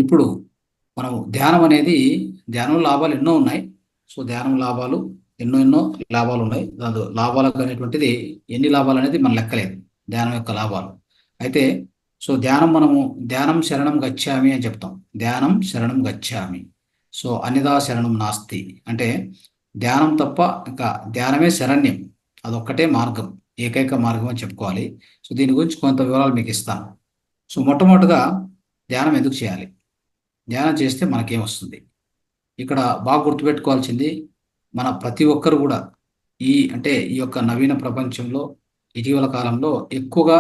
ఇప్పుడు మనం ధ్యానం అనేది ధ్యానం లాభాలు ఎన్నో ఉన్నాయి. సో ధ్యానం లాభాలు ఎన్నో లాభాలు ఉన్నాయి. దాంట్లో లాభాలకు అనేటువంటిది ఎన్ని లాభాలు అనేది మన లెక్కలేదు ధ్యానం యొక్క లాభాలు. అయితే సో ధ్యానం శరణం గచ్చామి అని చెప్తాం. ధ్యానం శరణం గచ్చామి. సో అన్యదా శరణం నాస్తి అంటే ధ్యానం తప్ప ఇంకా ధ్యానమే శరణ్యం. అదొక్కటే మార్గం, ఏకైక మార్గం అని చెప్పుకోవాలి. సో దీని గురించి కొంత వివరాలు మీకు ఇస్తాను. సో మొట్టమొదటిగా ధ్యానం ఎందుకు చేయాలి, ధ్యానం చేస్తే మనకేమొస్తుంది? ఇక్కడ బాగా గుర్తుపెట్టుకోవాల్సింది, మన ప్రతి ఒక్కరు కూడా ఈ యొక్క నవీన ప్రపంచంలో ఇటీవల కాలంలో ఎక్కువగా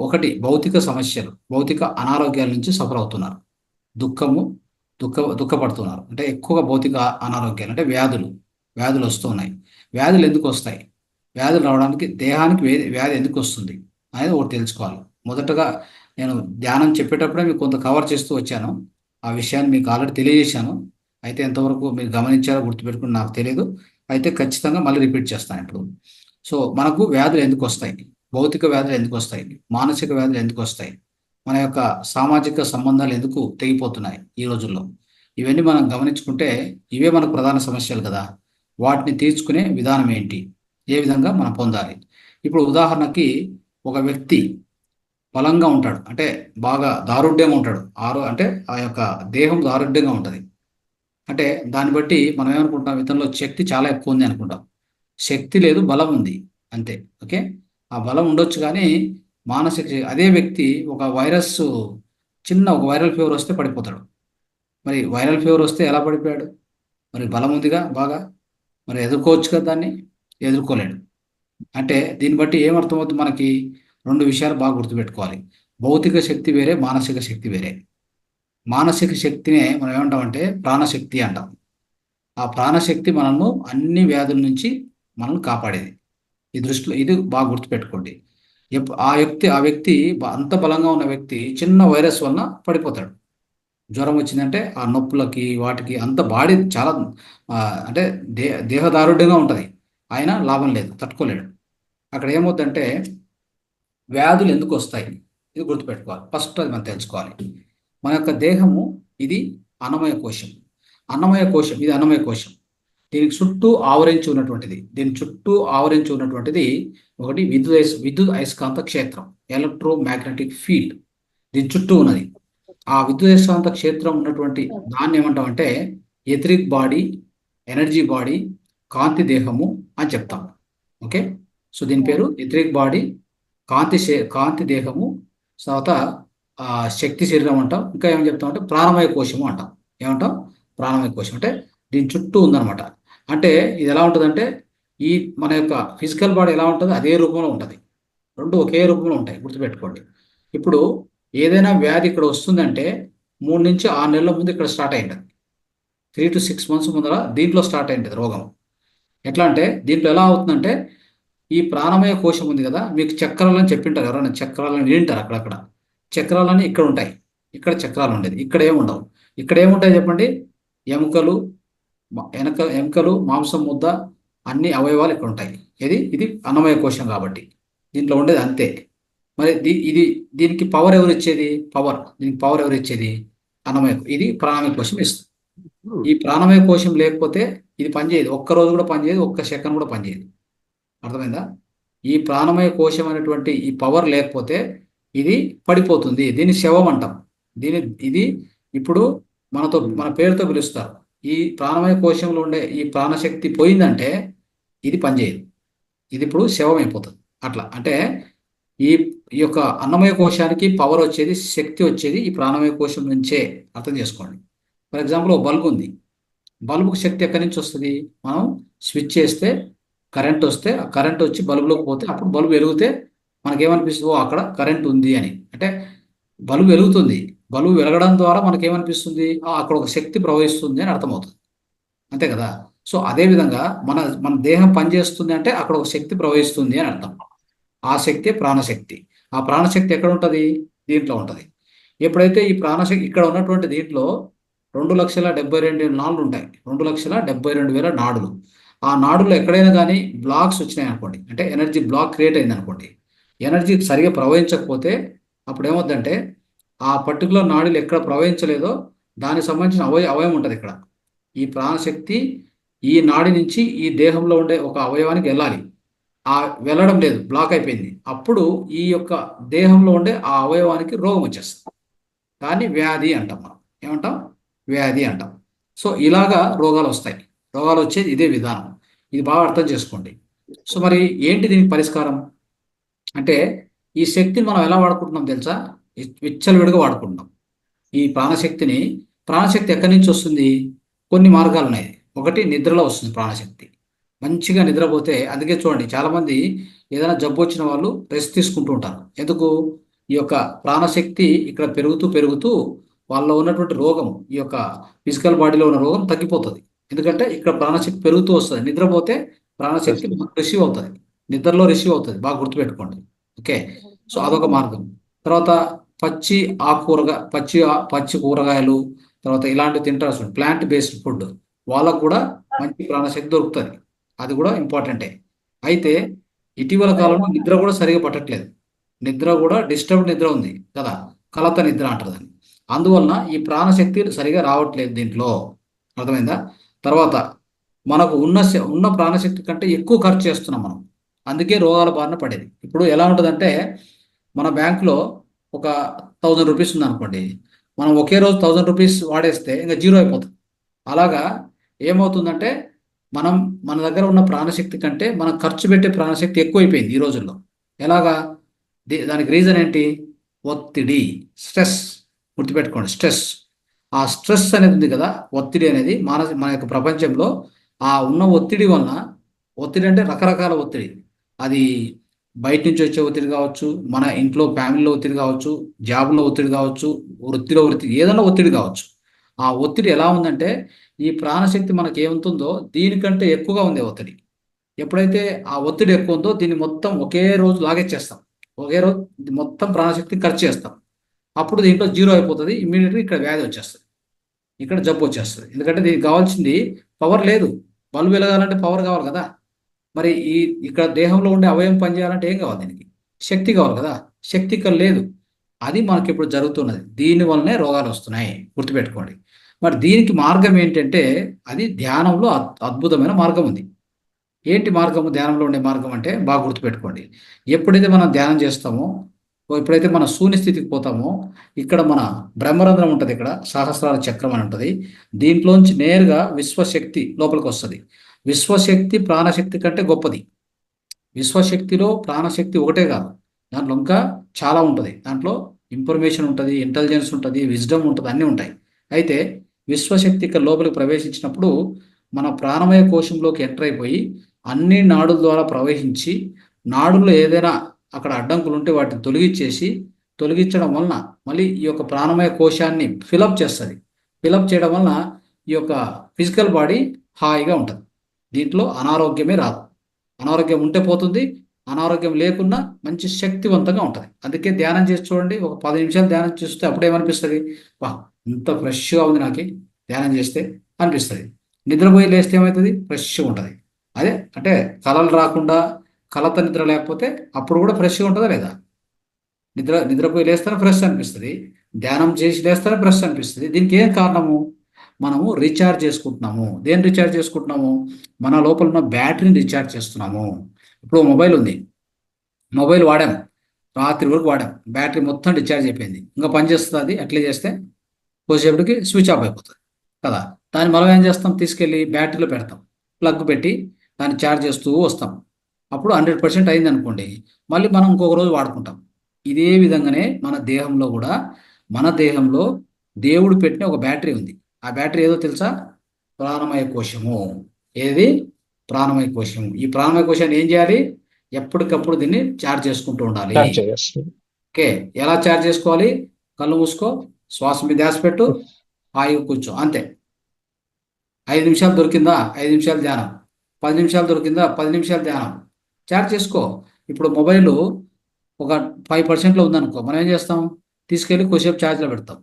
ఒకటి భౌతిక సమస్యలు, భౌతిక అనారోగ్యాల నుంచి సఫర్ అవుతున్నారు. దుఃఖము దుఃఖపడుతున్నారు. అంటే ఎక్కువగా భౌతిక అనారోగ్యాలు అంటే వ్యాధులు వస్తూ ఉన్నాయి. వ్యాధులు ఎందుకు వస్తాయి? వ్యాధులు రావడానికి దేహానికి వ్యాధి ఎందుకు వస్తుంది అనేది ఒకటి తెలుసుకోవాలి. మొదటగా నేను ధ్యానం చెప్పేటప్పుడే మీకు కొంత కవర్ చేస్తూ వచ్చాను. ఆ విషయాన్ని మీకు ఆల్రెడీ తెలియజేశాను. అయితే ఎంతవరకు మీరు గమనించారో గుర్తుపెట్టుకుని నాకు తెలియదు. అయితే ఖచ్చితంగా మళ్ళీ రిపీట్ చేస్తాను ఇప్పుడు. సో మనకు వ్యాధులు ఎందుకు వస్తాయి? భౌతిక వ్యాధులు ఎందుకు వస్తాయి? మానసిక వ్యాధులు ఎందుకు వస్తాయి? మన యొక్క సామాజిక సంబంధాలు ఎందుకు తెగిపోతున్నాయి ఈ రోజుల్లో? ఇవన్నీ మనం గమనించుకుంటే ఇవే మనకు ప్రధాన సమస్యలు కదా. వాటిని తీర్చుకునే విధానం ఏంటి, ఏ విధంగా మనం పొందాలి? ఇప్పుడు ఉదాహరణకి ఒక వ్యక్తి బలంగా ఉంటాడు, అంటే బాగా దారుఢ్యంగా ఉంటాడు. అంటే ఆ యొక్క దేహం దారుఢ్యంగా ఉంటుంది. అంటే దాన్ని బట్టి మనం ఏమనుకుంటాం, ఇతనిలో శక్తి చాలా ఎక్కువ ఉంది అనుకుంటాం. శక్తి లేదు, బలం ఉంది అంతే. ఓకే, ఆ బలం ఉండొచ్చు కానీ అదే వ్యక్తి ఒక వైరల్ ఫీవర్ వస్తే పడిపోతాడు. మరి వైరల్ ఫీవర్ వస్తే ఎలా పడిపోయాడు? మరి బలం ఉందిగా బాగా, మరి ఎదుర్కోవచ్చు కదా దాన్ని. ఎదుర్కోలేడు. అంటే దీన్ని బట్టి ఏమర్థమవుతుంది మనకి? రెండు విషయాలు బాగా గుర్తుపెట్టుకోవాలి. భౌతిక శక్తి వేరే, మానసిక శక్తి వేరే. మానసిక శక్తినే మనం ఏమంటామంటే ప్రాణశక్తి అంటాం. ఆ ప్రాణశక్తి మనల్ని అన్ని వ్యాధుల నుంచి మనల్ని కాపాడేది. ఈ దృష్టిలో ఇది బాగా గుర్తుపెట్టుకోండి. ఆ వ్యక్తి అంత బలంగా ఉన్న వ్యక్తి చిన్న వైరస్ వలన పడిపోతాడు. జ్వరం వచ్చిందంటే ఆ నొప్పులకి వాటికి అంత బాడీ చాలా అంటే దేహదారుఢ్యంగా ఉంటుంది. అయినా లాభం లేదు, తట్టుకోలేడు. అక్కడ ఏమవుతుందంటే వ్యాధులు ఎందుకు వస్తాయి ఇది గుర్తుపెట్టుకోవాలి. ఫస్ట్ అది మనం తెలుసుకోవాలి. మన యొక్క దేహము ఇది అన్నమయ కోశం. ఇది అన్నమయ కోశం. దీని చుట్టూ ఆవరించి ఉన్నటువంటిది ఒకటి విద్యుత్ అయస్కాంత క్షేత్రం, ఎలక్ట్రోమాగ్నెటిక్ ఫీల్డ్ దీని చుట్టూ ఉన్నది. ఆ విద్యుత్ అయస్కాంత క్షేత్రం ఉన్నటువంటి దాన్ని ఏమంటామంటే ఎథరిక్ బాడీ, ఎనర్జీ బాడీ, కాంతి దేహము అని చెప్తాం. ఓకే, సో దీని పేరు ఎథరిక్ బాడీ, కాంతి దేహము, తర్వాత శక్తి శరీరం అంటాం. ఇంకా ఏమని చెప్తాం అంటే ప్రాణమయ కోశము అంటాం. ఏమంటాం? ప్రాణమయ కోశం. అంటే దీని చుట్టూ ఉందన్నమాట. అంటే ఇది ఎలా ఉంటుందంటే ఈ మన యొక్క ఫిజికల్ బాడీ ఎలా ఉంటుంది అదే రూపంలో ఉంటుంది. రెండు ఒకే రూపంలో ఉంటాయి, గుర్తుపెట్టుకోండి. ఇప్పుడు ఏదైనా వ్యాధి ఇక్కడ వస్తుందంటే 3 నుంచి 6 నెలల ముందు ఇక్కడ స్టార్ట్ అయింటుంది. 3 to 6 months ముందర దీంట్లో స్టార్ట్ అయింటుంది రోగం. ఎట్లా అంటే దీంట్లో ఎలా అవుతుందంటే ఈ ప్రాణమయ కోశం ఉంది కదా, మీకు చక్రాలని చెప్పింటారు ఎవరైనా, చక్రాలని వింటారు అక్కడక్కడ. చక్రాలని ఇక్కడ ఉంటాయి, ఇక్కడ చక్రాలు ఉండేది, ఇక్కడ ఏముండవు. ఇక్కడ ఏముంటాయి చెప్పండి? ఎముకలు, ఎముకలు, మాంసం ముద్ద, అన్ని అవయవాలు ఇక్కడ ఉంటాయి. ఇది అన్నమయ కోశం కాబట్టి దీంట్లో ఉండేది అంతే. మరి దీనికి పవర్ ఎవరు ఇచ్చేది? దీనికి పవర్ ఎవరు ఇచ్చేది? ఇది ప్రాణమయ కోశం ఇస్తుంది. ఈ ప్రాణమయ కోశం లేకపోతే ఇది పనిచేయదు, ఒక్కరోజు కూడా పనిచేయదు, ఒక్క సెకండ్ కూడా పనిచేయదు. అర్థమైందా? ఈ ప్రాణమయ కోశం అనేటువంటి ఈ పవర్ లేకపోతే ఇది పడిపోతుంది. దీన్ని శవం అంటాం. ఇది ఇప్పుడు మన పేరుతో పిలుస్తారు. ఈ ప్రాణమయ కోశంలో ఉండే ఈ ప్రాణశక్తి పోయిందంటే ఇది పనిచేయదు, ఇది ఇప్పుడు శవం అయిపోతుంది. అట్లా అంటే ఈ ఈ యొక్క అన్నమయ కోశానికి పవర్ వచ్చేది, శక్తి వచ్చేది ఈ ప్రాణమయ కోశం నుంచే. అర్థం చేసుకోండి. ఫర్ ఎగ్జాంపుల్ ఒక బల్బు ఉంది. బల్బుకు శక్తి ఎక్కడి నుంచి వస్తుంది? మనం స్విచ్ చేస్తే కరెంట్ వస్తే, ఆ కరెంట్ వచ్చి బల్బులోకి పోతే అప్పుడు బల్బు వెలిగితే మనకేమనిపిస్తుంది? ఓ అక్కడ కరెంట్ ఉంది అని. అంటే బల్బు వెలుగుతుంది. బల్బు వెలగడం ద్వారా మనకేమనిపిస్తుంది? అక్కడ ఒక శక్తి ప్రవహిస్తుంది అని అర్థమవుతుంది. అంతే కదా. సో అదేవిధంగా మన దేహం పనిచేస్తుంది అంటే అక్కడ ఒక శక్తి ప్రవహిస్తుంది అని అర్థం. ఆ శక్తి ప్రాణశక్తి. ఆ ప్రాణశక్తి ఎక్కడ ఉంటుంది? దీంట్లో ఉంటుంది. ఎప్పుడైతే ఈ ప్రాణశక్తి ఇక్కడ ఉన్నటువంటి దీంట్లో 2,72,000 నాడులు ఉంటాయి. 2,72,000 నాడులు. ఆ నాడుల్లో ఎక్కడైనా కానీ బ్లాక్స్ వచ్చినాయి అనుకోండి, అంటే ఎనర్జీ బ్లాక్ క్రియేట్ అయింది అనుకోండి, ఎనర్జీ సరిగా ప్రవహించకపోతే అప్పుడు ఏమవుతుందంటే ఆ పర్టికులర్ నాడులు ఎక్కడ ప్రవహించలేదో దానికి సంబంధించిన అవయవం ఉంటుంది ఇక్కడ. ఈ ప్రాణశక్తి ఈ నాడి నుంచి ఈ దేహంలో ఉండే ఒక అవయవానికి వెళ్ళాలి. ఆ వెళ్ళడం లేదు, బ్లాక్ అయిపోయింది. అప్పుడు ఈ యొక్క దేహంలో ఉండే ఆ అవయవానికి రోగం వచ్చేస్తుంది. దాన్ని వ్యాధి అంటాం మనం. ఏమంటాం? వ్యాధి అంటాం. సో ఇలాగా రోగాలు వస్తాయి. రోగాలు వచ్చేది ఇదే విధానం. ఇది బాగా అర్థం చేసుకోండి. సో మరి ఏంటి దీనికి పరిష్కారం అంటే, ఈ శక్తిని మనం ఎలా వాడుకుంటున్నాం తెలుసా? విచ్చలవిడిగా వాడుకుంటున్నాం ఈ ప్రాణశక్తిని. ప్రాణశక్తి ఎక్కడి నుంచి వస్తుంది? కొన్ని మార్గాలు ఉన్నాయి. ఒకటి, నిద్రలో వస్తుంది ప్రాణశక్తి. మంచిగా నిద్రపోతే, అందుకే చూడండి చాలామంది ఏదైనా జబ్బు వచ్చిన వాళ్ళు రెస్ట్ తీసుకుంటూ ఉంటారు. ఎందుకు? ఈ యొక్క ప్రాణశక్తి ఇక్కడ పెరుగుతూ పెరుగుతూ వాళ్ళలో ఉన్నటువంటి రోగం, ఈ యొక్క ఫిజికల్ బాడీలో ఉన్న రోగం తగ్గిపోతుంది. ఎందుకంటే ఇక్కడ ప్రాణశక్తి పెరుగుతూ వస్తుంది. నిద్రపోతే ప్రాణశక్తి రిసీవ్ అవుతుంది, నిద్రలో రిసీవ్ అవుతుంది. బాగా గుర్తుపెట్టుకోండి. ఓకే. సో అదొక మార్గం. తర్వాత పచ్చి ఆకుకూరగా పచ్చి కూరగాయలు, తర్వాత ఇలాంటివి తింటారు, ప్లాంట్ బేస్డ్ ఫుడ్, వాళ్ళకు కూడా మంచి ప్రాణశక్తి దొరుకుతుంది. అది కూడా ఇంపార్టెంటే. అయితే ఇటీవల కాలంలో నిద్ర కూడా సరిగా పట్టట్లేదు. నిద్ర కూడా డిస్టర్బ్డ్ నిద్ర ఉంది కదా, కలత నిద్ర అంటారు దాన్ని. అందువలన ఈ ప్రాణశక్తి సరిగా రావట్లేదు దీంట్లో. అర్థమైందా? తర్వాత మనకు ఉన్న ప్రాణశక్తి కంటే ఎక్కువ ఖర్చు చేస్తున్నాం మనం. అందుకే రోగాల బారిన పడేది. ఇప్పుడు ఎలా ఉంటుందంటే, మన బ్యాంకులో ఒక 1000 రూపీస్ ఉందనుకోండి, మనం ఒకే రోజు 1000 రూపీస్ వాడేస్తే ఇంకా జీరో అయిపోతుంది. అలాగా ఏమవుతుందంటే, మనం మన దగ్గర ఉన్న ప్రాణశక్తి కంటే మనం ఖర్చు పెట్టే ప్రాణశక్తి ఎక్కువైపోయింది ఈ రోజుల్లో. ఎలాగా? దానికి రీజన్ ఏంటి? ఒత్తిడి, స్ట్రెస్. గుర్తుపెట్టుకోండి, స్ట్రెస్. ఆ స్ట్రెస్ అనేది ఉంది కదా, ఒత్తిడి అనేది మన యొక్క ప్రపంచంలో ఆ ఉన్న ఒత్తిడి వలన, ఒత్తిడి అంటే రకరకాల ఒత్తిడి. అది బయట నుంచి వచ్చే ఒత్తిడి కావచ్చు, మన ఇంట్లో ఫ్యామిలీలో ఒత్తిడి కావచ్చు, జాబ్లో ఒత్తిడి కావచ్చు, వృత్తిలో ఒత్తిడి, ఏదైనా ఒత్తిడి కావచ్చు. ఆ ఒత్తిడి ఎలా ఉందంటే, ఈ ప్రాణశక్తి మనకి ఏముంటుందో దీనికంటే ఎక్కువగా ఉంది ఒత్తిడి. ఎప్పుడైతే ఆ ఒత్తిడి ఎక్కువ ఉందో దీన్ని మొత్తం ఒకే రోజు లాగేచ్చేస్తాం. ఒకే రోజు మొత్తం ప్రాణశక్తి ఖర్చు చేస్తాం. అప్పుడు దీంట్లో జీరో అయిపోతుంది. ఇమ్మీడియట్గా ఇక్కడ వ్యాధి వచ్చేస్తుంది, ఇక్కడ జబ్బు వచ్చేస్తుంది. ఎందుకంటే దీనికి కావాల్సింది పవర్ లేదు. బల్బు వెలగాలంటే పవర్ కావాలి కదా. మరి ఇక్కడ దేహంలో ఉండే అవయవం పనిచేయాలంటే ఏం కావాలి? దీనికి శక్తి కావాలి కదా. శక్తి ఇక్కడ లేదు. అది మనకి ఇప్పుడు జరుగుతున్నది. దీని వల్లనే రోగాలు వస్తున్నాయి. గుర్తుపెట్టుకోండి. మరి దీనికి మార్గం ఏంటంటే, అది ధ్యానంలో అద్భుతమైన మార్గం ఉంది. ఏంటి మార్గము? ధ్యానంలో ఉండే మార్గం అంటే బాగా గుర్తుపెట్టుకోండి. ఎప్పుడైతే మనం ధ్యానం చేస్తామో, ఎప్పుడైతే మన శూన్య స్థితికి పోతామో, ఇక్కడ మన బ్రహ్మరంధ్రం ఉంటుంది, ఇక్కడ సహస్రార చక్రం అని ఉంటుంది. దీంట్లోంచి నేరుగా విశ్వశక్తి లోపలికి వస్తుంది. విశ్వశక్తి ప్రాణశక్తి కంటే గొప్పది. విశ్వశక్తిలో ప్రాణశక్తి ఒకటే కాదు, దాంట్లో ఇంకా చాలా ఉంటుంది. దాంట్లో ఇన్ఫర్మేషన్ ఉంటుంది, ఇంటెలిజెన్స్ ఉంటుంది, విజ్డమ్ ఉంటుంది, అన్నీ ఉంటాయి. అయితే విశ్వశక్తి ఇక్కడ లోపలికి ప్రవేశించినప్పుడు మన ప్రాణమయ కోశంలోకి ఎంటర్ అయిపోయి అన్ని నాడుల ద్వారా ప్రవహించి, నాడుల్లో ఏదైనా అక్కడ అడ్డంకులు ఉంటే వాటిని తొలగించడం వలన మళ్ళీ ఈ యొక్క ప్రాణమయ కోశాన్ని ఫిలప్ చేస్తుంది. ఫిలప్ చేయడం వలన ఈ యొక్క ఫిజికల్ బాడీ హాయిగా ఉంటుంది. దీంట్లో అనారోగ్యమే రాదు. అనారోగ్యం ఉంటే పోతుంది, అనారోగ్యం లేకున్నా మంచి శక్తివంతంగా ఉంటుంది. అందుకే ధ్యానం చేసి చూడండి, ఒక 10 నిమిషాలు ధ్యానం చేస్తే అప్పుడేమనిపిస్తుంది? వా, ఇంత ఫ్రెష్గా ఉంది నాకు ధ్యానం చేస్తే అనిపిస్తుంది. నిద్రపోయి లేస్తే ఏమవుతుంది? ఫ్రెష్గా ఉంటుంది. అదే అంటే కలలు రాకుండా, కలత నిద్ర లేకపోతే అప్పుడు కూడా ఫ్రెష్గా ఉంటుందా లేదా? నిద్రపోయి లేస్తేనే ఫ్రెష్ అనిపిస్తుంది, ధ్యానం చేసి లేస్తేనే ఫ్రెష్ అనిపిస్తుంది. దీనికి ఏం కారణము? మనము రీఛార్జ్ చేసుకుంటున్నాము. దేని రీఛార్జ్ చేసుకుంటున్నాము? మన లోపల ఉన్న బ్యాటరీని రీఛార్జ్ చేస్తున్నాము. ఇప్పుడు మొబైల్ ఉంది, మొబైల్ వాడాం, రాత్రి వరకు వాడాం, బ్యాటరీ మొత్తం డిశ్చార్జ్ అయిపోయింది, ఇంకా పనిచేస్తుంది. అది అట్లే చేస్తే కొద్దిసేపటికి స్విచ్ ఆఫ్ అయిపోతుంది కదా. దాన్ని మనం ఏం చేస్తాం? తీసుకెళ్ళి బ్యాటరీలో పెడతాం, ప్లగ్ పెట్టి దాన్ని ఛార్జ్ చేస్తూ వస్తాం. అప్పుడు 100% అయింది అనుకోండి, మళ్ళీ మనం ఇంకొక రోజు వాడుకుంటాం. ఇదే విధంగానే మన దేహంలో దేవుడు పెట్టిన ఒక బ్యాటరీ ఉంది. ఆ బ్యాటరీ ఏదో తెలుసా? ప్రాణమయ కోశము. ఏది? ప్రాణమయ కోశము. ఈ ప్రాణమయ కోశాన్ని ఏం చేయాలి? ఎప్పటికప్పుడు దీన్ని ఛార్జ్ చేసుకుంటూ ఉండాలి. ఓకే. ఎలా ఛార్జ్ చేసుకోవాలి? కళ్ళు మూసుకో, శ్వాస మీద ధ్యాస పెట్టు, హాయిగా కూర్చో, అంతే. 5 నిమిషాలు దొరికిందా? 5 నిమిషాలు ధ్యానం. 10 నిమిషాలు దొరికిందా? 10 నిమిషాలు ధ్యానం. ఛార్జ్ చేసుకో. ఇప్పుడు మొబైల్ ఒక 5%లో ఉందనుకో, మనం ఏం చేస్తాం? తీసుకెళ్ళి కొద్దిసేపు ఛార్జ్లో పెడతాం.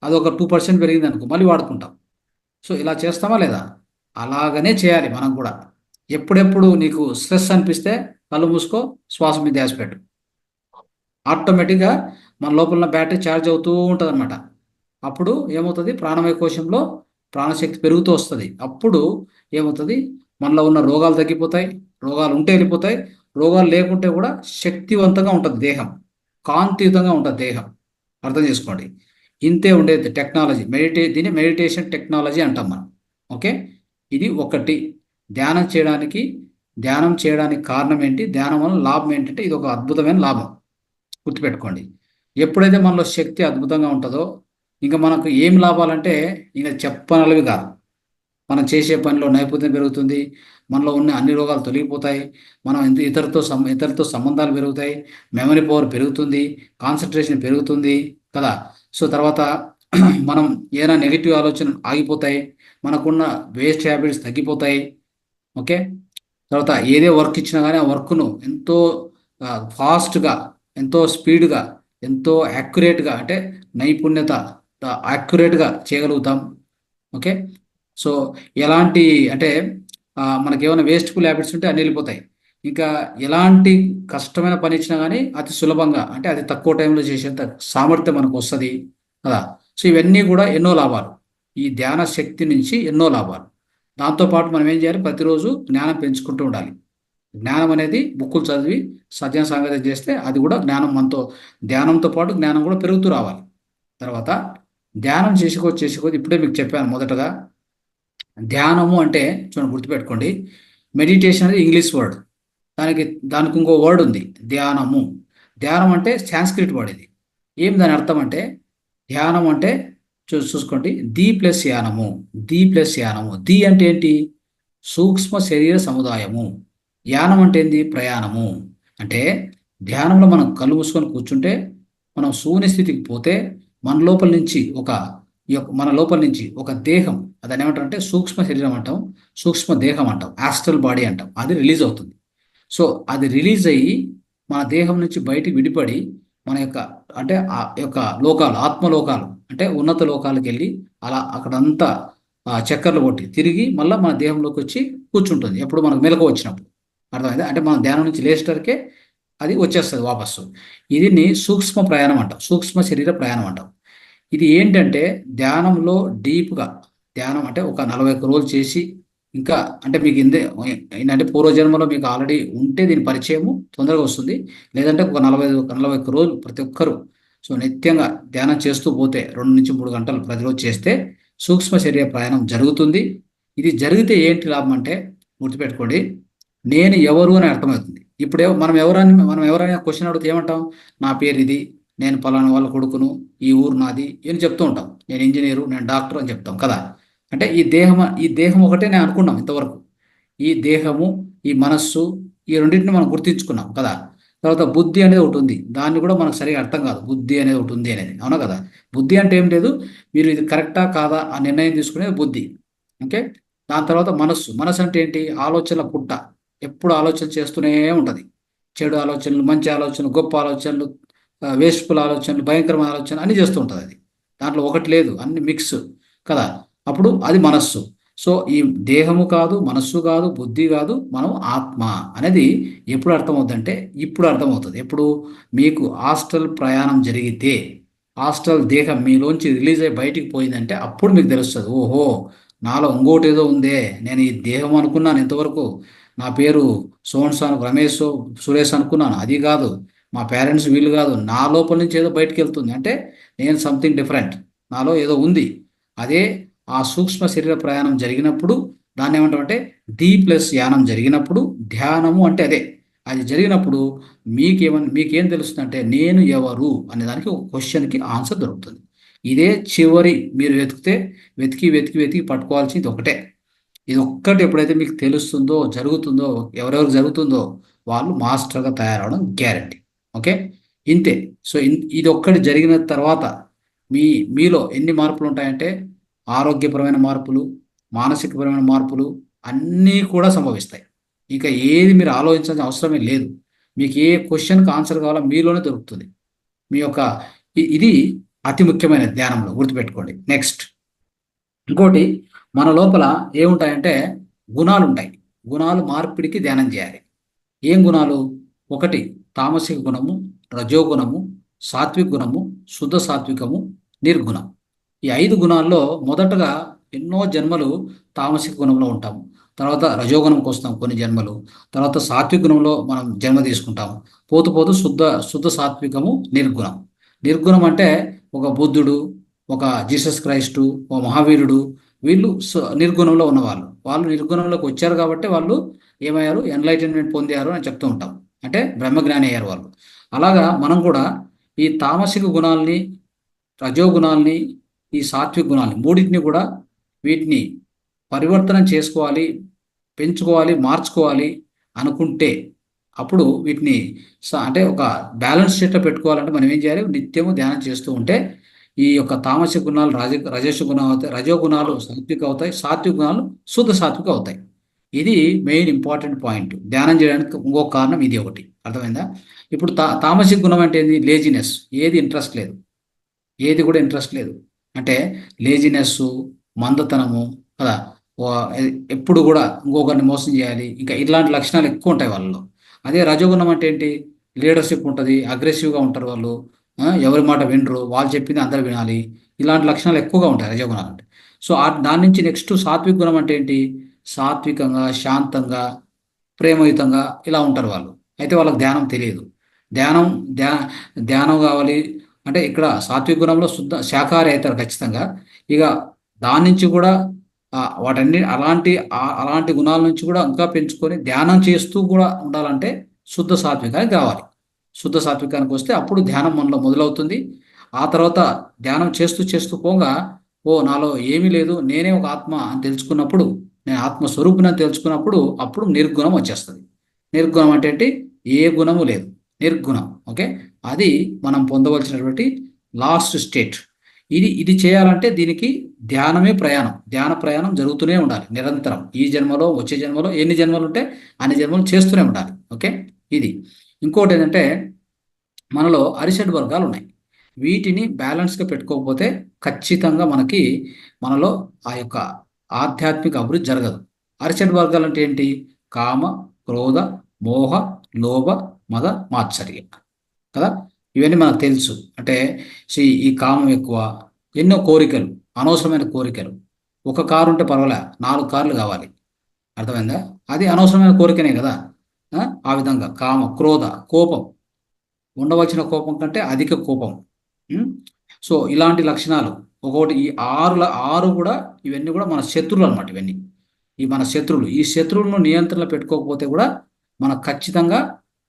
అది ఒక 2% పెరిగింది అనుకో, మళ్ళీ వాడుకుంటాం. సో ఇలా చేస్తామా లేదా? అలాగనే చేయాలి మనం కూడా. ఎప్పుడెప్పుడు నీకు స్ట్రెస్ అనిపిస్తే కళ్ళు మూసుకో, శ్వాస మీద ధ్యాస పెట్టు. ఆటోమేటిక్గా మన లోపల ఉన్న బ్యాటరీ ఛార్జ్ అవుతూ ఉంటుంది అనమాట. అప్పుడు ఏమవుతుంది, ప్రాణమయ కోశంలో ప్రాణశక్తి పెరుగుతూ వస్తుంది. అప్పుడు ఏమవుతుంది, మనలో ఉన్న రోగాలు తగ్గిపోతాయి. రోగాలు ఉంటే వెళ్ళిపోతాయి. రోగాలు లేకుంటే కూడా శక్తివంతంగా ఉంటుంది దేహం, కాంతియుతంగా ఉంటుంది దేహం. అర్థం చేసుకోండి. ఇంతే ఉండేది టెక్నాలజీ. దీన్ని మెడిటేషన్ టెక్నాలజీ అంటాం మనం. ఓకే, ఇది ఒకటి. ధ్యానం చేయడానికి ధ్యానం చేయడానికి కారణం ఏంటి, ధ్యానం వల్ల లాభం ఏంటంటే ఇది ఒక అద్భుతమైన లాభం. గుర్తుపెట్టుకోండి. ఎప్పుడైతే మనలో శక్తి అద్భుతంగా ఉంటుందో ఇంకా మనకు ఏం లాభాలంటే ఇంకా చెప్పనలవి కాదు. మనం చేసే పనిలో నైపుణ్యం పెరుగుతుంది. మనలో ఉన్న అన్ని రోగాలు తొలగిపోతాయి. మనం ఇతరులతో సంబంధాలు పెరుగుతాయి. మెమరీ పవర్ పెరుగుతుంది. కాన్సన్ట్రేషన్ పెరుగుతుంది కదా. సో తర్వాత మనం ఏదైనా నెగిటివ్ ఆలోచన ఆగిపోతాయి. మనకున్న వేస్ట్ హ్యాబిట్స్ తగ్గిపోతాయి. ఓకే, తర్వాత ఏదే వర్క్ ఇచ్చినా కానీ ఆ వర్క్ను ఎంతో ఫాస్ట్గా, ఎంతో స్పీడ్గా, ఎంతో యాక్యురేట్గా, అంటే నైపుణ్యత యాక్యురేట్గా చేయగలుగుతాం. ఓకే, సో ఎలాంటి అంటే మనకి ఏమైనా వేస్ట్ఫుల్ హ్యాబిట్స్ ఉంటే అన్ని వెళ్ళిపోతాయి. ఇంకా ఎలాంటి కష్టమైన పని ఇచ్చినా కానీ అతి సులభంగా, అంటే అది తక్కువ టైంలో చేసేంత సామర్థ్యం మనకు వస్తుంది కదా. సో ఇవన్నీ కూడా ఎన్నో లాభాలు, ఈ ధ్యాన శక్తి నుంచి ఎన్నో లాభాలు. దాంతోపాటు మనం ఏం చేయాలి, ప్రతిరోజు జ్ఞానం పెంచుకుంటూ ఉండాలి. జ్ఞానం అనేది బుక్కులు చదివి సజ్జన సాంగత్యం చేస్తే అది కూడా జ్ఞానం మనతో, ధ్యానంతో పాటు జ్ఞానం కూడా పెరుగుతూ రావాలి. తర్వాత ధ్యానం చేసుకోవచ్చు. ఇప్పుడే మీకు చెప్పాను మొదటగా, ధ్యానము అంటే చూడండి, గుర్తుపెట్టుకోండి, మెడిటేషన్ అనేది ఇంగ్లీష్ వర్డ్. దానికి ఇంకో వర్డ్ ఉంది, ధ్యానము. ధ్యానం అంటే సాంస్క్రిట్ వర్డ్ ఇది. ఏం దాని అర్థం అంటే, ధ్యానం అంటే చూసుకోండి, ది ప్లస్ యానము. ది అంటే ఏంటి, సూక్ష్మ శరీర సముదాయము. యానం అంటే ఏంది, ప్రయాణము. అంటే ధ్యానంలో మనం కళ్ళు మూసుకొని కూర్చుంటే, మనం శూన్య స్థితికి పోతే మన లోపల నుంచి ఒక దేహం, అదని ఏమంటారంటే సూక్ష్మ శరీరం అంటాం, సూక్ష్మ దేహం అంటాం, ఆస్ట్రల్ బాడీ అంటాం, అది రిలీజ్ అవుతుంది. సో అది రిలీజ్ అయ్యి మన దేహం నుంచి బయటికి విడిపడి మన యొక్క, అంటే ఆ యొక్క లోకాలు, ఆత్మలోకాలు, అంటే ఉన్నత లోకాలకు వెళ్ళి అలా అక్కడంతా చక్కర్లు కొట్టి తిరిగి మళ్ళీ మన దేహంలోకి వచ్చి కూర్చుంటుంది. ఎప్పుడు మనకు మెలకు వచ్చినప్పుడు. అర్థమైందా, అంటే మనం ధ్యానం నుంచి లేచేటరికే అది వచ్చేస్తుంది వాపస్సు. దీన్ని సూక్ష్మ ప్రయాణం అంటాం, సూక్ష్మ శరీర ప్రయాణం అంటాం. ఇది ఏంటంటే ధ్యానంలో డీప్గా, ధ్యానం అంటే ఒక 41 రోజులు చేసి, ఇంకా అంటే మీకు ఏంటంటే పూర్వజన్మలో మీకు ఆల్రెడీ ఉంటే దీని పరిచయము తొందరగా వస్తుంది. లేదంటే ఒక 41 రోజులు ప్రతి ఒక్కరు సో నిత్యంగా ధ్యానం చేస్తూ పోతే 2 నుంచి 3 గంటలు ప్రతిరోజు చేస్తే సూక్ష్మ శరీర ప్రయాణం జరుగుతుంది. ఇది జరిగితే ఏంటి లాభం అంటే, గుర్తుపెట్టుకోండి, నేను ఎవరు అని అర్థమవుతుంది. ఇప్పుడు మనం ఎవరైనా క్వశ్చన్ అడిగితే ఏమంటాం, నా పేరు ఇది, నేను పలానా వాళ్ళ కొడుకును, ఈ ఊరు నాది అని చెప్తూ ఉంటాం. నేను ఇంజనీరు, నేను డాక్టర్ అని చెప్తాం కదా. అంటే ఈ దేహం ఒకటే నేను అనుకున్నాం ఇంతవరకు. ఈ దేహము, ఈ మనస్సు, ఈ రెండింటిని మనం గుర్తించుకున్నాం కదా. తర్వాత బుద్ధి అనేది ఒకటి ఉంది, దాన్ని కూడా మనకు సరిగా అర్థం కాదు, బుద్ధి అనేది ఒకటి ఉంది అనేది. అవునా కదా. బుద్ధి అంటే ఏం లేదు, మీరు ఇది కరెక్టా కాదా ఆ నిర్ణయం తీసుకునేది బుద్ధి. ఓకే, దాని తర్వాత మనస్సు అంటే ఏంటి, ఆలోచనల పుట్ట. ఎప్పుడు ఆలోచన చేస్తూనే ఉంటుంది. చెడు ఆలోచనలు, మంచి ఆలోచనలు, గొప్ప ఆలోచనలు, వేస్ట్ఫుల్ ఆలోచనలు, భయంకరమైన ఆలోచనలు అన్నీ చేస్తూ ఉంటుంది అది. దాంట్లో ఒకటి లేదు, అన్ని మిక్స్ కదా. అప్పుడు అది మనస్సు. సో ఈ దేహము కాదు, మనస్సు కాదు, బుద్ధి కాదు, మనం ఆత్మ అనేది ఎప్పుడు అర్థమవుతుందంటే, ఇప్పుడు అర్థమవుతుంది. ఎప్పుడు మీకు హాస్టల్ ప్రయాణం జరిగితే, హాస్టల్ దేహం మీలోంచి రిలీజ్ అయ్యి బయటికి పోయిందంటే అప్పుడు మీకు తెలుస్తుంది, ఓహో నాలో ఇంకోటి ఏదో ఉందే, నేను ఈ దేహం అనుకున్నాను ఇంతవరకు, నా పేరు సోన్సాన్ రమేష్ సురేష్ అనుకున్నాను, అది కాదు, మా పేరెంట్స్ వీళ్ళు కాదు, నా లోపల నుంచి ఏదో బయటకు వెళ్తుంది, అంటే నేను సంథింగ్ డిఫరెంట్, నాలో ఏదో ఉంది. అదే ఆ సూక్ష్మ శరీర ప్రయాణం జరిగినప్పుడు దాన్ని ఏమంటామంటే డి ప్లస్ యానం జరిగినప్పుడు, ధ్యానము అంటే అదే. అది జరిగినప్పుడు మీకేం తెలుస్తుంది అంటే, నేను ఎవరు అనే దానికి ఒక క్వశ్చన్కి ఆన్సర్ దొరుకుతుంది. ఇదే చివరి మీరు వెతికి పట్టుకోవాల్సింది ఒకటే. ఇది ఒక్కటి ఎప్పుడైతే మీకు తెలుస్తుందో, జరుగుతుందో, ఎవరెవరికి జరుగుతుందో వాళ్ళు మాస్టర్గా తయారవడం గ్యారంటీ. ఓకే, ఇంతే. సో ఇది ఒక్కటి జరిగిన తర్వాత మీలో ఎన్ని మార్పులు ఉంటాయంటే, ఆరోగ్యపరమైన మార్పులు, మానసికపరమైన మార్పులు అన్నీ కూడా సంభవిస్తాయి. ఇక ఏది మీరు ఆలోచించాల్సిన అవసరమే లేదు. మీకు ఏ క్వశ్చన్కి ఆన్సర్ కావాలో మీలోనే దొరుకుతుంది. మీ యొక్క ఇది అతి ముఖ్యమైన ధ్యానంలో గుర్తుపెట్టుకోండి. నెక్స్ట్ ఇంకోటి, మన లోపల ఏముంటాయంటే గుణాలు ఉంటాయి. గుణాలు మార్పిడికి ధ్యానం చేయాలి. ఏం గుణాలు, ఒకటి తామసిక గుణము, రజోగుణము, సాత్విక గుణము, శుద్ధ సాత్వికము, నిర్గుణం. ఈ 5 గుణాల్లో మొదటగా ఎన్నో జన్మలు తామసిక గుణంలో ఉంటాము. తర్వాత రజోగుణంకి వస్తాం కొన్ని జన్మలు. తర్వాత సాత్విక గుణంలో మనం జన్మ తీసుకుంటాము. పోతూ పోతూ శుద్ధ సాత్వికము, నిర్గుణం. నిర్గుణం అంటే ఒక బుద్ధుడు, ఒక జీసస్ క్రైస్టు, ఒక మహావీరుడు, వీళ్ళు నిర్గుణంలో ఉన్నవాళ్ళు. వాళ్ళు నిర్గుణంలోకి వచ్చారు కాబట్టి వాళ్ళు ఏమయ్యారు, ఎన్లైటన్మెంట్ పొందారు అని చెప్తూ ఉంటాం. అంటే బ్రహ్మజ్ఞాని అయ్యారు వాళ్ళు. అలాగా మనం కూడా ఈ తామసిక గుణాలని, రజోగుణాలని, ఈ సాత్విక గుణాలని మూడింటిని కూడా వీటిని పరివర్తనం చేసుకోవాలి, పెంచుకోవాలి, మార్చుకోవాలి అనుకుంటే అప్పుడు వీటిని అంటే ఒక బ్యాలెన్స్ షీట్లో పెట్టుకోవాలంటే మనం ఏం చేయాలి, నిత్యము ధ్యానం చేస్తూ ఉంటే ఈ యొక్క తామసిక గుణాలు రజస్సు గుణం అవుతాయి, రజోగుణాలు సాత్విక అవుతాయి, సాత్విక గుణాలు శుద్ధ సాత్విక అవుతాయి. ఇది మెయిన్ ఇంపార్టెంట్ పాయింట్. ధ్యానం చేయడానికి ఇంకొక కారణం ఇది ఒకటి. అర్థమైందా? ఇప్పుడు తామసిక గుణం అంటే ఏంది? లేజినెస్, ఏది ఇంట్రెస్ట్ లేదు, ఏది కూడా ఇంట్రెస్ట్ లేదు. అంటే లేజినెస్, మందతనము కదా, ఎప్పుడు కూడా ఇంకొకరిని మోసం చేయాలి, ఇంకా ఇలాంటి లక్షణాలు ఎక్కువ ఉంటాయి వాళ్ళలో. అదే రజోగుణం అంటే ఏంటి? లీడర్షిప్ ఉంటుంది, అగ్రెసివ్గా ఉంటారు వాళ్ళు, ఎవరి మాట వినరు, వాళ్ళు చెప్పింది అందరు వినాలి, ఇలాంటి లక్షణాలు ఎక్కువగా ఉంటాయి రజోగుణాలు అంటే. సో దాని నుంచి నెక్స్ట్ సాత్విక గుణం అంటే ఏంటి? సాత్వికంగా, శాంతంగా, ప్రేమయుతంగా ఇలా ఉంటారు వాళ్ళు. అయితే వాళ్ళకి ధ్యానం తెలియదు. ధ్యానం ధ్యా ధ్యానం కావాలి అంటే ఇక్కడ సాత్విక గుణంలో శుద్ధ శాకాహారి అవుతారు ఖచ్చితంగా. ఇక దాని నుంచి కూడా వాటన్ని అలాంటి గుణాల నుంచి కూడా ఇంకా పెంచుకొని ధ్యానం చేస్తూ కూడా ఉండాలంటే శుద్ధ సాత్వికానికి కావాలి. శుద్ధ సాత్వికానికి వస్తే అప్పుడు ధ్యానం మనలో మొదలవుతుంది. ఆ తర్వాత ధ్యానం చేస్తూ చేస్తూ పోగా, ఓ నాలో ఏమీ లేదు, నేనే ఒక ఆత్మ అని తెలుసుకున్నప్పుడు, నేను ఆత్మస్వరూపుని అని తెలుసుకున్నప్పుడు అప్పుడు నిర్గుణం వచ్చేస్తుంది. నిర్గుణం అంటే ఏంటి? ఏ గుణము లేదు, నిర్గుణం. ఓకే, అది మనం పొందవలసినటువంటి లాస్ట్ స్టేట్. ఇది చేయాలంటే దీనికి ధ్యానమే ప్రయాణం. ధ్యాన ప్రయాణం జరుగుతూనే ఉండాలి నిరంతరం. ఈ జన్మలో, వచ్చే జన్మలో ఎన్ని జన్మలు ఉంటే అన్ని జన్మలు చేస్తూనే ఉండాలి. ఓకే, ఇది. ఇంకోటి ఏంటంటే మనలో అరిషడ్ వర్గాలు ఉన్నాయి. వీటిని బ్యాలెన్స్గా పెట్టుకోకపోతే ఖచ్చితంగా మనలో ఆ యొక్క ఆధ్యాత్మిక అభివృద్ధి జరగదు. అరిషడ్ వర్గాలు అంటే ఏంటి? కామ, క్రోధ, మోహ, లోభ, మద, మాత్సర్య కదా. ఇవన్నీ మనకు తెలుసు. అంటే ఈ కామం ఎక్కువ, ఎన్నో కోరికలు, అనవసరమైన కోరికలు. ఒక కారు ఉంటే పర్వాలే, 4 కార్లు కావాలి. అర్థమైందా? అది అనవసరమైన కోరికనే కదా. ఆ విధంగా కామ, క్రోధ, కోపం, ఉండవలసిన కోపం కంటే అధిక కోపం. సో ఇలాంటి లక్షణాలు ఒకటి. ఈ ఆరు కూడా ఇవన్నీ కూడా మన శత్రువులు అనమాట. ఇవన్నీ మన శత్రువులు. ఈ శత్రువులను నియంత్రణలో పెట్టుకోకపోతే కూడా మనకు ఖచ్చితంగా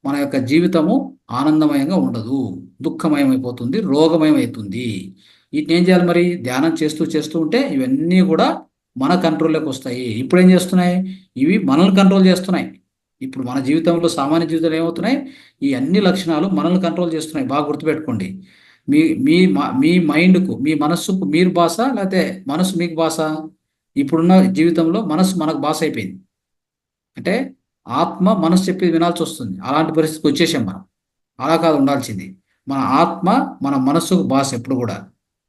మన యొక్క జీవితము ఆనందమయంగా ఉండదు, దుఃఖమయమైపోతుంది, రోగమయమవుతుంది. వీటిని ఏం చేయాలి మరి? ధ్యానం చేస్తూ చేస్తూ ఉంటే ఇవన్నీ కూడా మన కంట్రోల్లోకి వస్తాయి. ఇప్పుడు ఏం చేస్తున్నాయి? ఇవి మనల్ని కంట్రోల్ చేస్తున్నాయి. ఇప్పుడు మన జీవితంలో, సామాన్య జీవితంలో ఏమవుతున్నాయి? ఈ అన్ని లక్షణాలు మనల్ని కంట్రోల్ చేస్తున్నాయి. బాగా గుర్తుపెట్టుకోండి. మీ మీ మీ మైండ్కు, మీ మనస్సుకు మీరు బాస, లేకపోతే మనసు మీకు బాస? ఇప్పుడున్న జీవితంలో మనసు మనకు బాస అయిపోయింది. అంటే ఆత్మ మనసు చెప్పేది వినాల్సి వస్తుంది. అలాంటి పరిస్థితికి వచ్చేసాం మనం. అలా కాదు ఉండాల్సింది. మన ఆత్మ మన మనస్సుకు బాస్ ఎప్పుడు కూడా.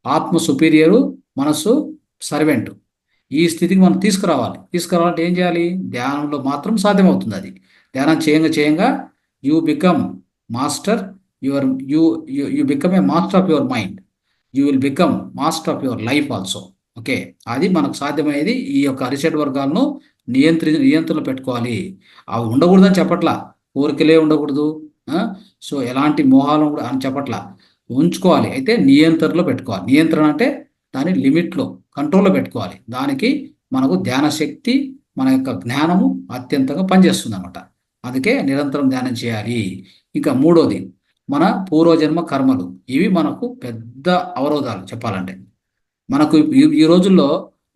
ఆత్మ సుపీరియరు, మనస్సు సర్వెంట్. ఈ స్థితికి మనం తీసుకురావాలంటే ఏం చేయాలి? ధ్యానంలో మాత్రం సాధ్యమవుతుంది అది. ధ్యానం చేయంగా you become master you become a master of your mind. You will become master of your life also. Okay, అది మనకు సాధ్యమయ్యేది. ఈ యొక్క అరిషడ్ వర్గాలను నియంత్రణలో పెట్టుకోవాలి. అవి ఉండకూడదని చెప్పట్లా, కోరికలే ఉండకూడదు, సో ఎలాంటి మోహాలు అని చెప్పట్లా, ఉంచుకోవాలి. అయితే నియంత్రణలో పెట్టుకోవాలి. నియంత్రణ అంటే దాని లిమిట్లో, కంట్రోల్లో పెట్టుకోవాలి. దానికి మనకు ధ్యాన శక్తి, మన యొక్క జ్ఞానము అత్యంతంగా పనిచేస్తుంది అన్నమాట. అందుకే నిరంతరం ధ్యానం చేయాలి. ఇంకా మూడోది మన పూర్వజన్మ కర్మలు. ఇవి మనకు పెద్ద అవరోధాలు చెప్పాలంటే. మనకు ఈ రోజుల్లో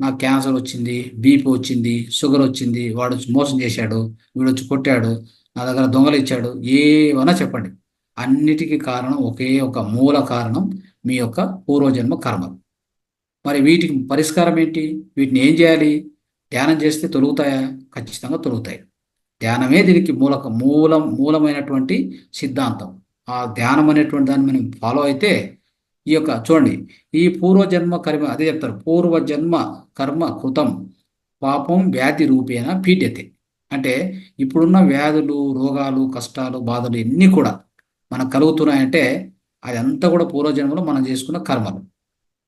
నాకు క్యాన్సర్ వచ్చింది, బీపీ వచ్చింది, షుగర్ వచ్చింది, వాడు మోసం చేశాడు, వీడు వచ్చి కొట్టాడు, నా దగ్గర దొంగలు ఇచ్చాడు, ఏమన్నా చెప్పండి, అన్నిటికీ కారణం ఒకే ఒక మూల కారణం మీ యొక్క పూర్వజన్మ కర్మలు. మరి వీటికి పరిష్కారం ఏంటి? వీటిని ఏం చేయాలి? ధ్యానం చేస్తే తొలుగుతాయా? ఖచ్చితంగా తొలుగుతాయి. ధ్యానమే దీనికి మూలమైనటువంటి సిద్ధాంతం. ఆ ధ్యానం అనేటువంటి దాన్ని మనం ఫాలో అయితే ఈ యొక్క చూడండి, ఈ పూర్వజన్మ కర్మ, అదే చెప్తారు, పూర్వజన్మ కర్మ కృతం పాపం వ్యాధి రూపేణ పీడ్యతే. అంటే ఇప్పుడున్న వ్యాధులు, రోగాలు, కష్టాలు, బాధలు ఎన్ని కూడా మనకు కలుగుతున్నాయంటే అదంతా కూడా పూర్వజన్మలో మనం చేసుకున్న కర్మలు.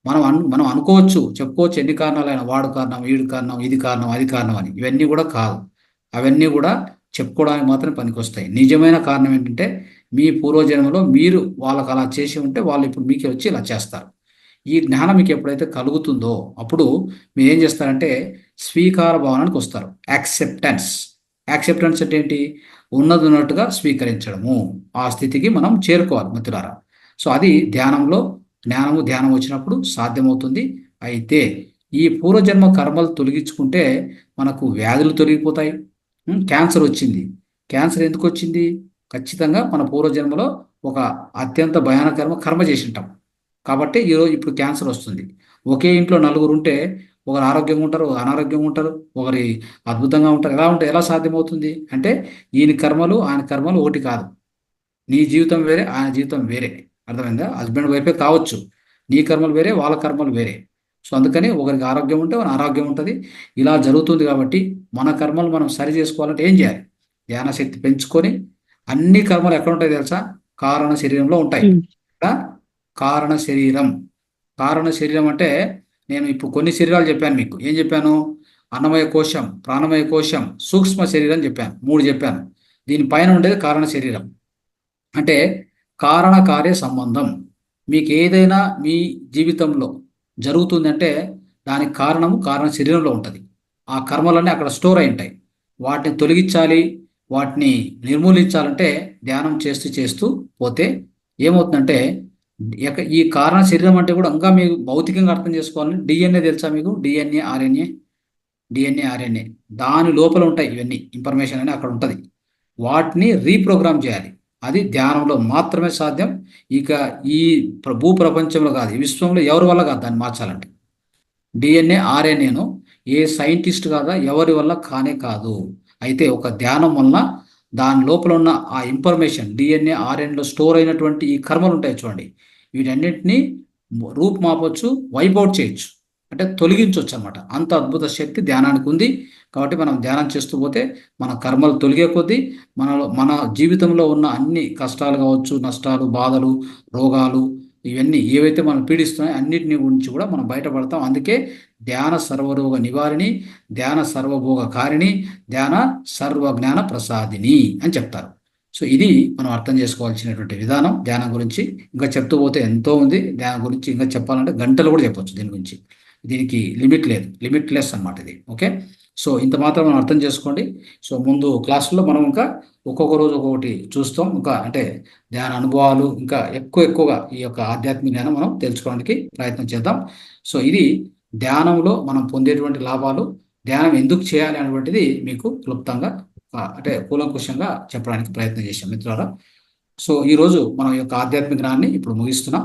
మనం అనుకోవచ్చు, చెప్పుకోవచ్చు ఎన్ని కారణాలైనా, వాడు కారణం, వీడు కారణం, ఇది కారణం, అది కారణం అని. ఇవన్నీ కూడా కాదు. అవన్నీ కూడా చెప్పుకోవడానికి మాత్రం పనికొస్తాయి. నిజమైన కారణం ఏంటంటే మీ పూర్వజన్మలో మీరు వాళ్ళకి అలా చేసి ఉంటే వాళ్ళు ఇప్పుడు మీకే వచ్చి ఇలా చేస్తారు. ఈ జ్ఞానం మీకు ఎప్పుడైతే కలుగుతుందో అప్పుడు మీరు ఏం చేస్తారంటే స్వీకార భావనానికి వస్తారు. యాక్సెప్టెన్స్. యాక్సెప్టెన్స్ అంటే ఏంటి? ఉన్నది ఉన్నట్టుగా స్వీకరించడము. ఆ స్థితికి మనం చేరుకోవాలి మిత్రులారా. సో అది ధ్యానంలో ధ్యానం వచ్చినప్పుడు సాధ్యమవుతుంది. అయితే ఈ పూర్వజన్మ కర్మలు తొలగించుకుంటే మనకు వ్యాధులు తొలగిపోతాయి. క్యాన్సర్ వచ్చింది. క్యాన్సర్ ఎందుకు వచ్చింది? ఖచ్చితంగా మన పూర్వజన్మలో ఒక అత్యంత భయానకరమ కర్మ చేసి ఉంటాం కాబట్టి ఇప్పుడు క్యాన్సర్ వస్తుంది. ఒకే ఇంట్లో నలుగురు ఉంటే ఒకరు ఆరోగ్యంగా ఉంటారు, అనారోగ్యంగా ఉంటారు, ఒకరి అద్భుతంగా ఉంటారు. ఎలా సాధ్యమవుతుంది అంటే ఈయన కర్మలు ఆయన కర్మలు ఒకటి కాదు. నీ జీవితం వేరే, ఆయన జీవితం వేరే. అర్థమైందా? హస్బెండ్ వైఫే కావచ్చు, నీ కర్మలు వేరే, వాళ్ళ కర్మలు వేరే. సో అందుకని ఒకరికి ఆరోగ్యం ఉంటే మన ఆరోగ్యం ఉంటుంది. ఇలా జరుగుతుంది కాబట్టి మన కర్మలు మనం సరి చేసుకోవాలంటే ఏం చేయాలి? ధ్యాన శక్తి పెంచుకొని అన్ని కర్మలు ఎక్కడ ఉంటాయి తెలుసా? కారణ శరీరంలో ఉంటాయి. ఇక్కడ కారణ శరీరం. కారణ శరీరం అంటే నేను ఇప్పుడు కొన్ని శరీరాలు చెప్పాను మీకు. ఏం చెప్పాను? అన్నమయ కోశం, ప్రాణమయ కోశం, సూక్ష్మ శరీరం చెప్పాను. 3 చెప్పాను. దీనిపైన ఉండేది కారణ శరీరం. అంటే కారణ కార్య సంబంధం. మీకు ఏదైనా మీ జీవితంలో జరుగుతుందంటే దానికి కారణము కారణ శరీరంలో ఉంటుంది. ఆ కర్మలన్నీ అక్కడ స్టోర్ అయి ఉంటాయి. వాటిని తొలగించాలి, వాటిని నిర్మూలించాలంటే ధ్యానం చేస్తూ చేస్తూ పోతే ఏమవుతుందంటే ఈ కారణ శరీరం అంటే కూడా ఇంకా మీకు భౌతికంగా అర్థం చేసుకోవాలని డిఎన్ఏ తెలుసా మీకు? డిఎన్ఏ ఆర్ఎన్ఏ దాని లోపల ఉంటాయి ఇవన్నీ ఇన్ఫర్మేషన్ అని అక్కడ ఉంటుంది. వాటిని రీప్రోగ్రామ్ చేయాలి. అది ధ్యానంలో మాత్రమే సాధ్యం. ఇక ఈ భూ ప్రపంచంలో కాదు, ఈ విశ్వంలో ఎవరి వల్ల కాదు దాన్ని మార్చాలంటే. డిఎన్ఏ ఆర్ఎన్ఏను ఏ సైంటిస్ట్ కాదా ఎవరి వల్ల కానే కాదు. అయితే ఒక ధ్యానం వలన దాని లోపల ఉన్న ఆ ఇన్ఫర్మేషన్ డిఎన్ఏ ఆర్ఎన్ఏలో స్టోర్ అయినటువంటి ఈ కర్మలు ఉంటాయి చూడండి, వీటన్నిటిని రూపుమాపొచ్చు, వైపౌట్ చేయొచ్చు, అంటే తొలగించవచ్చు అనమాట. అంత అద్భుత శక్తి ధ్యానానికి ఉంది. కాబట్టి మనం ధ్యానం చేస్తూ పోతే మన కర్మలు తొలగే కొద్దీ మన జీవితంలో ఉన్న అన్ని కష్టాలు కావచ్చు, నష్టాలు, బాధలు, రోగాలు, ఇవన్నీ ఏవైతే మనం పీడిస్తున్నాయో అన్నిటిని గురించి కూడా మనం బయటపడతాం. అందుకే ధ్యాన సర్వరోగ నివారిణి, ధ్యాన సర్వభోగ కారిణి, ధ్యాన సర్వజ్ఞాన ప్రసాదిని అని చెప్తారు. సో ఇది మనం అర్థం చేసుకోవాల్సినటువంటి విధానం ధ్యానం గురించి. ఇంకా చెప్తూ పోతే ఎంతో ఉంది ధ్యానం గురించి. ఇంకా చెప్పాలంటే గంటలు కూడా చెప్పొచ్చు దీని గురించి. దీనికి లిమిట్ లేదు, లిమిట్లెస్ అనమాట ఇది. ఓకే, సో ఇంత మాత్రం మనం అర్థం చేసుకోండి. సో ముందు క్లాసుల్లో మనం ఇంకా ఒక్కొక్క రోజు ఒక్కొక్కటి చూస్తాం. ఇంకా అంటే ధ్యాన అనుభవాలు ఇంకా ఎక్కువగా ఈ యొక్క ఆధ్యాత్మిక జ్ఞానం మనం తెలుసుకోవడానికి ప్రయత్నం చేద్దాం. సో ఇది ధ్యానంలో మనం పొందేటువంటి లాభాలు, ధ్యానం ఎందుకు చేయాలి అనేటువంటిది మీకు క్లుప్తంగా అంటే కూలంకుషంగా చెప్పడానికి ప్రయత్నం చేశాం మిత్రులారా. సో ఈరోజు మనం ఈ యొక్క ఆధ్యాత్మిక జ్ఞానాన్ని ఇప్పుడు ముగిస్తున్నాం.